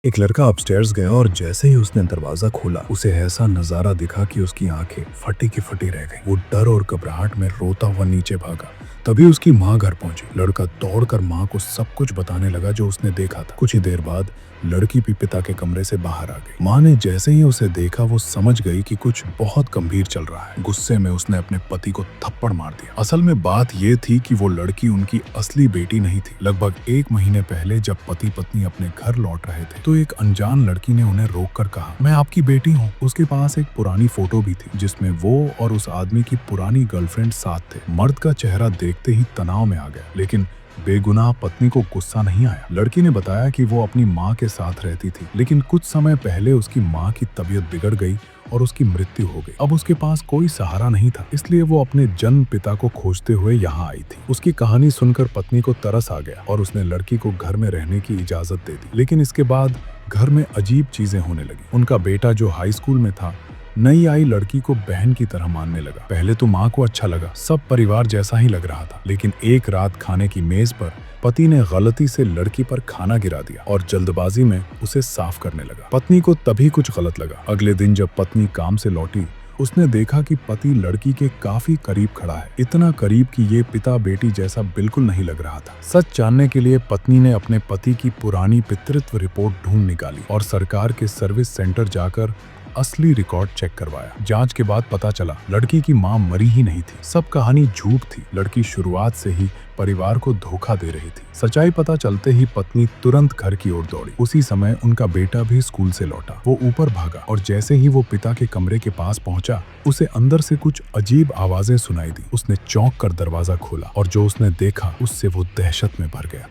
एक लड़का अपस्टेयर्स गया और जैसे ही उसने दरवाजा खोला उसे ऐसा नजारा दिखा कि उसकी आंखें फटी की फटी रह गईं। वो डर और घबराहट में रोता हुआ नीचे भागा। तभी उसकी माँ घर पहुंची। लड़का दौड़कर माँ को सब कुछ बताने लगा जो उसने देखा था। कुछ ही देर बाद लड़की भी पिता के कमरे से बाहर आ गई। माँ ने जैसे ही उसे देखा वो समझ गई कि कुछ बहुत गंभीर चल रहा है। गुस्से में उसने अपने पति को थप्पड़ मार दिया। असल में बात ये थी कि वो लड़की उनकी असली बेटी नहीं थी। लगभग 1 महीने पहले जब पति पत्नी अपने घर लौट रहे थे तो एक अनजान लड़की ने उन्हें रोककर कहा, मैं आपकी बेटी हूँ। उसके पास एक पुरानी फोटो भी थी जिसमें वो और उस आदमी की पुरानी गर्लफ्रेंड साथ थे। मर्द का चेहरा देखते ही तनाव में आ गया, लेकिन बेगुनाह पत्नी को गुस्सा नहीं आया। लड़की ने बताया कि वो अपनी माँ के साथ रहती थी, लेकिन कुछ समय पहले उसकी माँ की तबीयत बिगड़ गई और उसकी मृत्यु हो गई। अब उसके पास कोई सहारा नहीं था, इसलिए वो अपने जन्म पिता को खोजते हुए यहाँ आई थी। उसकी कहानी सुनकर पत्नी को तरस आ गया और उसने लड़की को घर में रहने की इजाजत दे दी। लेकिन इसके बाद घर में अजीब चीजें होने लगी। उनका बेटा जो हाई स्कूल में था, नई आई लड़की को बहन की तरह मानने लगा। पहले तो माँ को अच्छा लगा, सब परिवार जैसा ही लग रहा था। लेकिन एक रात खाने की मेज पर पति ने गलती से लड़की पर खाना गिरा दिया और जल्दबाजी में उसे साफ करने लगा। पत्नी को तभी कुछ गलत लगा। अगले दिन जब पत्नी काम से लौटी, उसने देखा कि पति लड़की के काफी करीब खड़ा है। इतना करीब कि ये पिता बेटी जैसा बिल्कुल नहीं लग रहा था। सच जानने के लिए पत्नी ने अपने पति की पुरानी पितृत्व रिपोर्ट ढूंढ निकाली और सरकार के सर्विस सेंटर जाकर असली रिकॉर्ड चेक करवाया। जांच के बाद पता चला लड़की की मां मरी ही नहीं थी। सब कहानी झूठ थी। लड़की शुरुआत से ही परिवार को धोखा दे रही थी। सच्चाई पता चलते ही पत्नी तुरंत घर की ओर दौड़ी। उसी समय उनका बेटा भी स्कूल से लौटा। वो ऊपर भागा और जैसे ही वो पिता के कमरे के पास पहुंचा, उसे अंदर से कुछ अजीब आवाजें सुनाई दी। उसने चौंक कर दरवाजा खोला और जो उसने देखा उससे वो दहशत में भर गया।